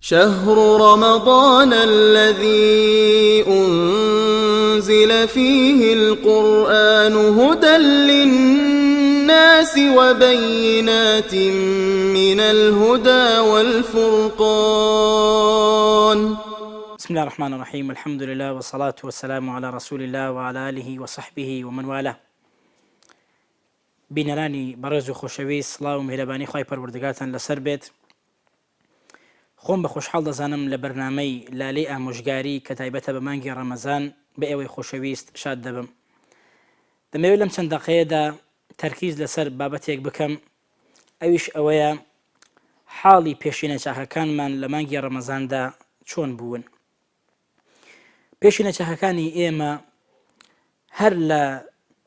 شهر رمضان الذي أنزل فيه القرآن هدى للناس وبينات من الهدى والفرقان. بسم الله الرحمن الرحيم. الحمد لله والصلاة والسلام على رسول الله وعلى آله وصحبه ومن والاه. بینەرانی بەڕێز و خۆشەویست، سڵاو و میهرەبانی خوای پەروەردگارتان لەسەر بێت. خۆم بە خۆشحاڵ دەزانم لە بەرنامەی لالەی ئامۆژگاری کە تایبەتە بە مانگی ڕەمەزان بە ئێوەی خۆشەویست شاد دەبم. دەمەوێت لەم چەند دەقەیەدا تەرکیز لەسەر بابەتێک بکەم، ئەویش ئەوەیە حاڵی پێشینە چاکەکانمان لە مانگی ڕەمەزاندا چۆن بوون. پێشینە چاکەکانی ئێمە هەر لە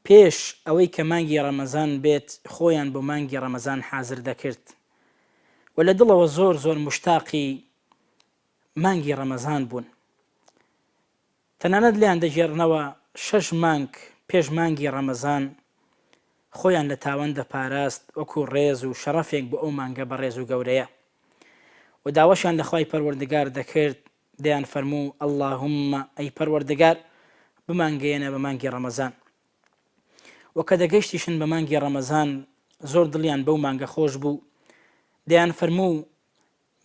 پێش ئەوەی کە مانگی ڕەمەزان بێت خۆیان بۆ مانگی ڕەمەزان حازر دەکرد و لە دڵەوە زۆر مشتاقی مانگی ڕەمەزان بوون. تەنانەت لیان دەژێڕنەوە 6 مانگ پێش مانگی ڕەمەزان خۆیان لە تاوان دەپاراست وەکو ڕێز و شەڕەفێک بۆ ئەو مانگە بەڕێز و گەورەیە و داوەشیان لە خوای پەروەردگار دەکرد، دەیان فەرموو ئەڵڵاهوممە ئەی پەروەردگار بمانگەیەنە بە مانگی ڕەمەزان. و کە دەگەیشتیشن بە مانگی ڕەمەزان زۆر دڵیان بەو مانگە خۆش بوو، دەیان فەرموو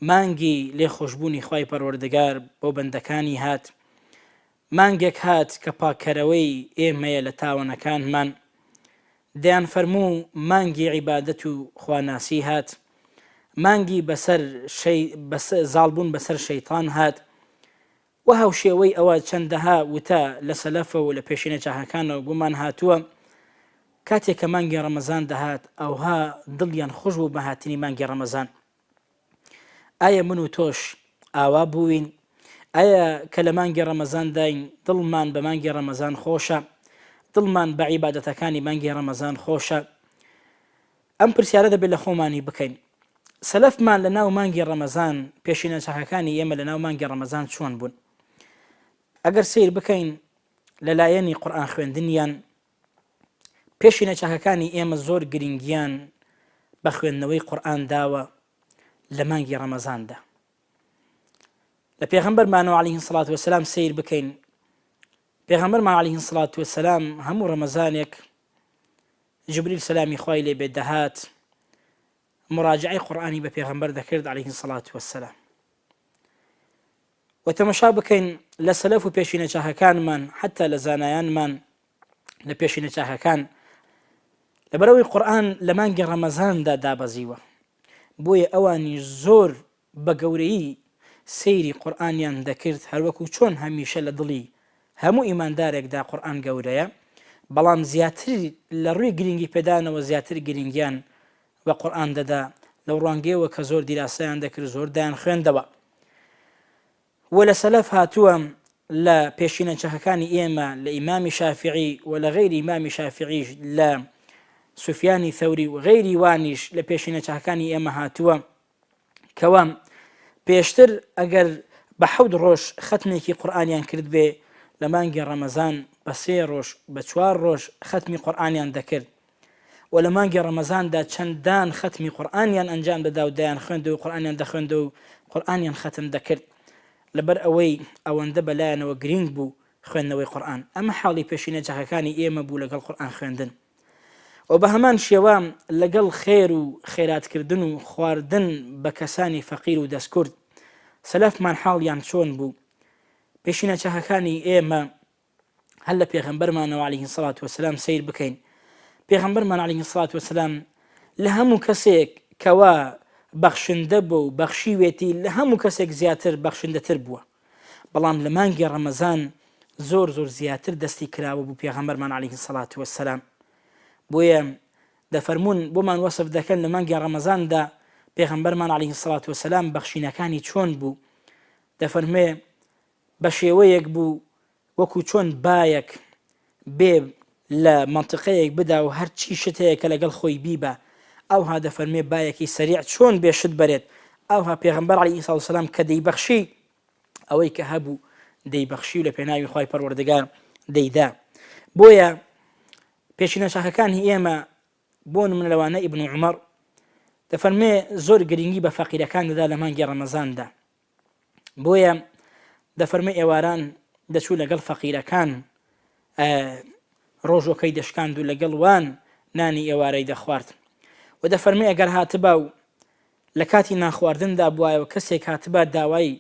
مانگی لێ خۆشبوونی خوای پەروەردگار بۆ بەندەکانی هات، مانگێک هات کە پاکەرەوەی ئێمەیە لە تاوانەکانمان. دەیان فەرموو مانگی عیبادەت و خواناسی هات، مانگی زاڵبوون بەسەر شەیطان هات. و هاوشێوەی ئەوە چەندەها وتە لە سەلەفە و لە پێشینە چاکەکانەوە بۆمان هاتووە. کاتێک کە مانگی ڕەمەزان دەهات ئەوها دڵیان خۆش بوو بە هاتنی مانگی ڕەمەزان. ئایا من و تۆش ئاوا بووین؟ ئایا کە لە مانگی ڕەمەزان داین دڵمان بە مانگی ڕەمەزان خۆشە؟ دڵمان بە عیبادەتەکانی مانگی ڕەمەزان خۆشە؟ ئەم پرسیارە دەبێت لە خۆمانی بکەین. سەلەفمان لە ناو مانگی ڕەمەزان، پێشینە چاکەکانی ئێمە لە ناو مانگی ڕەمەزان چۆن بوون؟ ئەگەر سیر بکەین لەلایەنی قورئان خوێندنیان، پێشینە چاکەکانی ئێمە زۆر گرنگیان بە خوێندنەوەی قورئان داوە لە مانگی ڕەمەزاندا. لە پێغەمبەرمانەوە عەلەیهی سەڵات وەسەلام سیر بکەین. پێغەمبەرمان عەلەیهی سەڵات وەسەلام هەموو ڕەمەزانێک جبریل سەلامی خوای لێ بێت دەهات مراجعەی قورئانی بە پێغەمبەر دەکرد عەلەیهی سەڵات وەسەلام. و تەماشا بکەین لە سەلەف و پێشینە چاکەکانمان، حتا لە زانایانمان لە پێشینە چاکەکان لەبەرەوەی قورئان لە مانگی ڕەمەزاندا دابەزیوە، بۆیە ئەوانی زۆر بە گەورەی سەیری قورئانیان دەکرد، هەروەکو چۆن هەمیشە لە دڵی هەموو ئیماندارێکدا قورئان گەورەیە، بەڵام زیاتر لە ڕووی گرنگی پێدانەوە زیاتر گرنگیان بە قورئان دەدا لەو ڕوانگەیەوە کە زۆر دیراسەیان دەکرد، زۆر دایان خوێندەوە. و لە سەلەف هاتووە لە پێشینە چاکەکانی ئێمە لە ئیمامی شافعی و لە غەیری ئیمامی شافعیش، لە سوفیانی ثەوری و غەیری وانیش لە پێشینە چاکەکانی ئێمە هاتووە کەوە پێشتر ئەگەر بە 7 ڕۆژ ختمێکی قورئانیان کرد بێ، لە مانگی ڕەمەزان بە 3 ڕۆژ بە 4 ڕۆژ ختمی قورئانیان دەکرد و لە مانگی ڕەمەزاندا چەندان ختمی قورئانیان ئەنجام دەدا و دایان خوێندە و قورئانیان دەخوێندە و قورئانیان ختم دەکرد، لەبەر ئەوەی ئەوەندە بەلایەنەوە گرنگ بوو خوێندنەوەی قورئان. ئەمە حاڵی پێشینە چاکەکانی ئێمە بوو لەگەڵ قورئان خوێندن. و بە هەمان شێوە لەگەڵ خێر و خێراتکردن و خواردن بە کەسانی فەقیر و دەستکورد سەلەفمان حاڵیان چۆن بوو؟ پێشینە چاکەکانی ئێمە هەر لە پێغەمبەرمانەوە عەلەیهی سەڵات وەسەلام سیر بکەین. پێغەمبەرمان عەلەیهی سەڵات وەسەلام لە هەموو کەسێک کەوا بەخشندە بوو و بەخشیوێتی لە هەموو کەسێک زیاتر بەخشندەتر بووە، بەڵام لە مانگی ڕەمەزان زۆر زیاتر دەستی کراوە بوو پێغەمبەرمان عەلەیهی سەڵات وەسەلام. بۆیە دەفەرمون بۆمان وەسف دەکەن لە مانگی ڕەمەزاندا پێغەمبەرمان عەلەیهی سەڵات وەسەلام بەخشینەکانی چۆن بوو. دەفەرمێ بە شێوەیەک بوو وەکو چۆن بایەک بێ لە منتیقەیەک بدا و هەر چی شت هەیە کە لەگەڵ خۆی بیبە، ئەوها دەفەرمێ بایەکی سەریع چۆن بێشت بەرێت. ئەوها پێغەمبەر عەلەیهی سەڵات وەسەلام کە دەیبەخشی ئەوەی کە هەبوو دەیبەخشی و لە پێناوی خوای پەروەردگار دەیدا. بۆیە پێشینە چاکەکانی ئێمە بۆ نمونە لەوانە ئیبن عومەر دەفەرمێ زۆر گرنگی بە فەقیرەکان دەدا لە مانگی ڕەمەزاندا. بۆیە دەفەرمێ ئێواران دەچوو لەگەڵ فەقیرەکان ڕۆژۆکەی دەشکاند و لەگەڵ وان نانی ئێوارەی دەخوارد و دەفەرمێ ئەگەر هاتبا و لە کاتی ناخواردندا بوایەوە کەسێک هاتبا داوای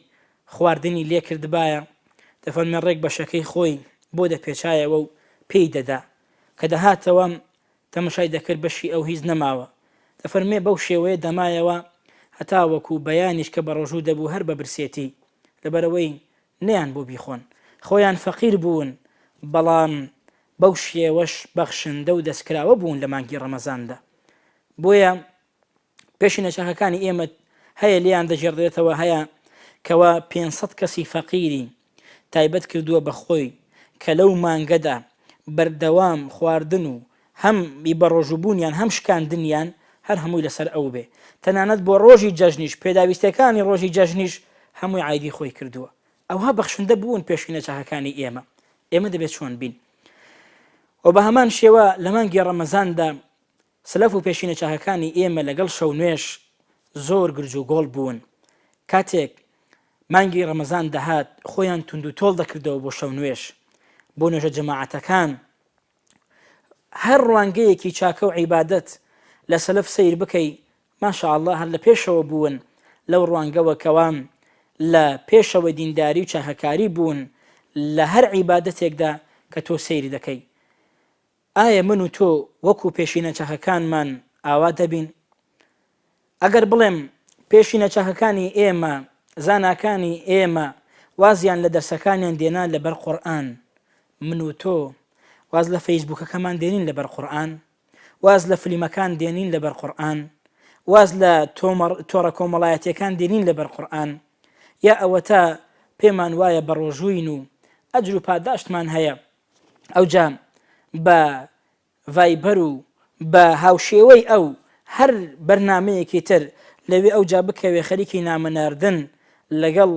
خواردنی لێ کردبایە دەفەرمێ ڕێک بەشەکەی خۆی بۆ دەپێچایەوە و پێی دەدا کە دەهاتەوە تەمەشای دەکرد بەشی ئەو هیچ نەماوە دەفەرمێ بەو شێوەیە دەمایەوە هەتا وەکو بەیانیش کە بە ڕۆژوو دەبوو هەر بە برسێتی لەبەرەوەی نەیان بۆ بیخۆن خۆیان فەقیر بوون بەڵام بەو شێوەش بەخشندە و دەستکراوە بوون لە مانگی ڕەمەزاندا بۆیە پێشینە چاکەکانی ئێمە هەیە لیان دەژێڕدرێتەوە هەیە کەوا 500 کەسی فەقیری تایبەت کردووە بە خۆی کە لەو مانگەدا بەردەوام خواردن و هەم بە ڕۆژوبوونیان هەم شکاندنیان هەر هەمووی لەسەر ئەو بێ تەنانەت بۆ ڕۆژی جەژنیش پێداویستەکانی ڕۆژی جەژنیش هەمووی عیدی خۆی کردووە ئەوها بەخشندە بوون پێشینە چاکەکانی ئێمە دەبێت چۆن بین و بە هەمان شێوە لە مانگی ڕەمەزاندا سلەف و پێشینە چاکەکانی ئێمە لەگەڵ شەو نوێش زۆر گرج و گۆڵ بوون کاتێک مانگی ڕەمەزان دەهات خۆیان تونند و تۆڵ دەکردەوە بۆ شەو نوێش بۆ نوێژە جەماعەتەکان هەر ڕوانگەیەکی چاکە و عیبادەت لە سەلەف سیر بکەی ماشاءالله هەر لە پێشەوە بوون لەو ڕوانگەوە کەوام لە پێشەوە دینداری و چاکەکاری بوون لە هەر عیبادەتێکدا کە تۆ سەیری دەکەی ئایا من و تۆ وەکو پێشینە چاکەکانمان ئاوا دەبین ئەگەر بڵێم پێشینە چاکەکانی ئێمە زاناکانی ئێمە وازیان لە دەرسەکانیان دێنان لەبەر قورئان من و تۆ واز لە فەیسبوکەکەمان دێنین لەبەر قورئان واز لە فلیمەکان دێنین لەبەر قورئان واز لە تۆڕە کۆمەڵایەتیەکان دێنین لەبەر قورئان یا ئەوە تا پێمان وایە بە ڕۆژووین و ئەجر و پاداشتمان هەیە ئەوجا بە ڤایبەر و بە هاوشێوەی ئەو هەر بەرنامەیەکی تر لەوێ ئەوجا بکەوێ خەریکی نامەناردن لەگەڵ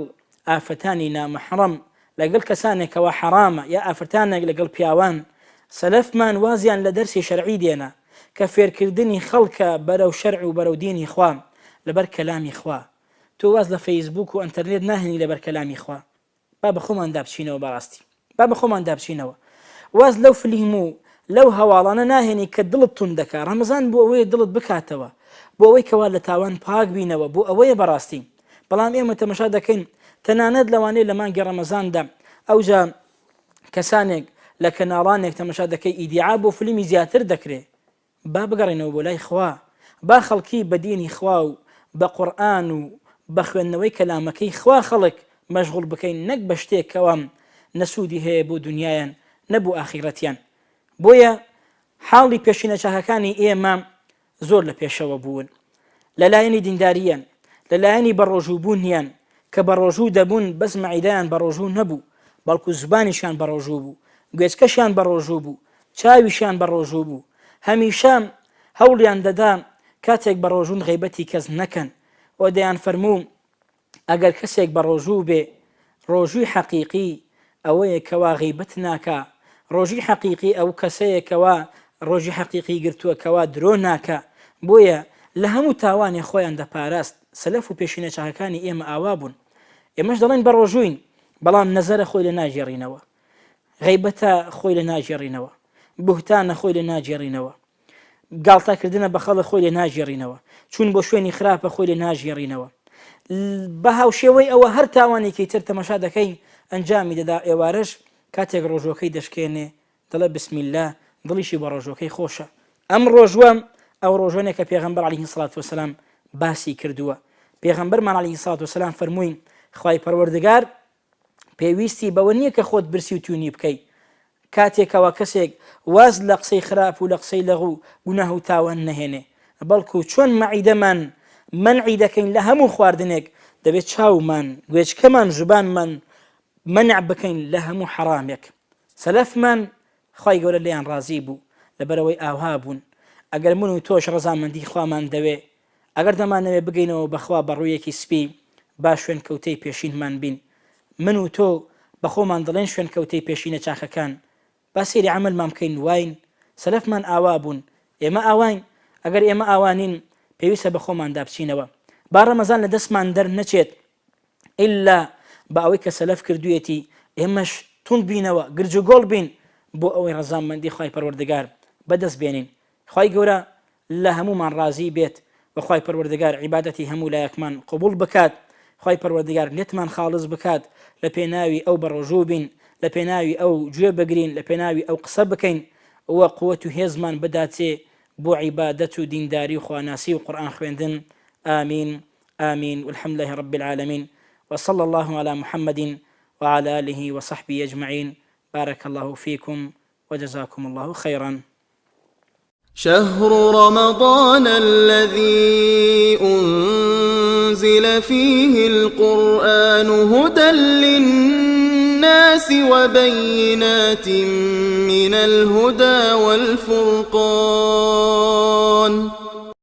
ئافەتانی نامەحرەم لەگەڵ کەسانێکەوە حەرامە یا ئافرەتانێک لەگەڵ پیاوان سەلەفمان وازیان لە دەرسی شەرعی دێنا کە فێرکردنی خەڵکە بەرەو شەرع و بەرەو دینی خوا لەبەر کەلامی خوا تۆ واز لە فەیسبوک و ئەنتەرنێت ناهێنی لەبەر کەلامی خوا با بە خۆمان دابچینەوە بەڕاستی با بە خۆمان دابچینەوە واز لەو فلیم و لەو هەواڵانە ناهێنی کە دڵت تون دەکات ڕەمەزان بۆ ئەوەیە دڵت بکاتەوە بۆ ئەوەی کەوا لە تاوان پاک بینەوە بۆ ئەوەیە بەڕاستی بەڵام ئێمە تەمەشا دەکەین تەنانەت لەوانەیە لە مانگی ڕەمەزاندا ئەوجا کەسانێک لە کەناڵانێک تەمەشا دەکەی ئیدعا بۆ فلیمی زیاتر دەکرێ با بگەڕێنەوە بۆ لای خوا با خەڵکی بە دینی خوا و بە قورئان و بە خوێندنەوەی کەلامەکەی خوا خەڵک مەشغوڵ بکەین نەک بە شتێک کەوام نەسوودی هەیە بۆ دنیایان نەبوو ئاخیرەتیان بۆیە حاڵی پێشینە چاکەکانی ئێمە زۆر لە پێشەوە بوون لەلایەنی دینداریان لەلایەنی بەڕۆژووبوونیان کە بەڕۆژوو دەبوون بەس مەعیدەیان بەڕۆژوو نەبوو بەڵکو زبانیشان بەڕۆژوو بوو گوێچکەشیان بەڕۆژوو بوو چاویشیان بەڕۆژوو بوو هەمیشە هەوڵیان دەدا کاتێک بەڕۆژوون غیبەتی کەس نەکەن و دەیان فەرموو ئەگەر کەسێک بەڕۆژوو بێ ڕۆژووی حەقیقی ئەوەیە کەوا غیبەت ناکا ڕۆژی حەقیقی ئەو کەسەیەکەوە ڕۆژی حەقیقی گرتووە کەوا درۆ ناکە بۆیە لە هەموو تاوانی خۆیان دەپاراست سەلەف و پێشینە چاکەکانی ئێمە ئاوا بوون ئێمەش دەڵێن بە ڕۆژووین بەڵام نەزەرە خۆی لە ناژێڕینەوە غیبەتە خۆی لە ناژێڕینەوە بوهتانە خۆی لە ناژێڕینەوە گاڵتاکردنە بە خەڵک خۆی لە ناژێڕینەوە چوون بۆ شوێنی خراپە خۆی لە ناژێڕینەوە بە هاوشێوەی ئەوە هەر تاوانێکی تر تەمەشا دەکەی ئەنجامی دەدا ئێوارەش کاتێک ڕۆژۆکەی دەشکێنێ دەڵێ بسم الله دڵیشی بە ڕۆژۆکەی خۆشە ئەم ڕۆژوە ئەو ڕۆژوانێک کە پێغەمبەر عەلەیهی سەڵات وەسەلام باسی کردووە پێغەمبەرمان عەلەیهی سەڵات وەسەلام فەرمووی خوای پەروەردگار پێویستی بەوە نییە کە خۆت برسی و توونی بکەی کاتێکەوە کەسێک واز لە قسەی خراپ و لە قسەی لەغو گوناه و تاوان نەهێنێ بەڵکو چۆن مەعیدەمان منعی دەکەین لە هەموو خواردنێک دەبێت چاومان گوێچکەمان زوبانمان منع بکەین لە هەموو حەرامێک سەلەفمان خوای گەورە لێیان ڕازی بوو لەبەرەوەی ئاوا بوون ئەگەر من و تۆش ڕەزامەندی خوامان دەوێ ئەگەر دەمانەوێ بگەینەوە بەخوا بەڕوویەکی سپی با شوێن کەوتەی پێشینمان بین من و تۆ بەخۆمان دەڵێن شوێن کەوتەی پێشینە چاکەکان با سێری عەمەلمان بکەین واین سەلەفمان ئاوا بوون ئێمە ئاواین ئەگەر ئێمە ئاوانین پێویستە بە خۆمان دابچینەوە با ڕەمەزان لە دەستمان دەرنەچێت ئیلا بە ئەوەی کە سەلەف کردوویەتی ئێمەش تون بینەوە گرج و گۆڵ بین بۆ ئەوەی ڕەزامەندی خوای پەروەردگار بەدەست بێنین. خوای گەورە لە هەمومان ڕازی بێت و خوای پەروەردگار عیبادەتی هەموو لایەکمان قبول بکات. خوای پەروەردگار نێتمان خاڵز بکات لە پێناوی ئەو بەڕۆژوو بین، لە پێناوی ئەو گوێ بگرین، لە پێناوی ئەو قسە بکەین وە قووەت و هێزمان بداتێ بۆ عیبادەت و دینداری و خواناسی و قورئان خوێندن. آمین آمین والحمد لله رب العالمين وصلى الله على محمد وعلى آله وصحبه أجمعين. بارك الله فيكم وجزاكم الله خيرا. شهر رمضان الذي أنزل فيه القرآن هدى للناس وبينات من الهدى والفرقان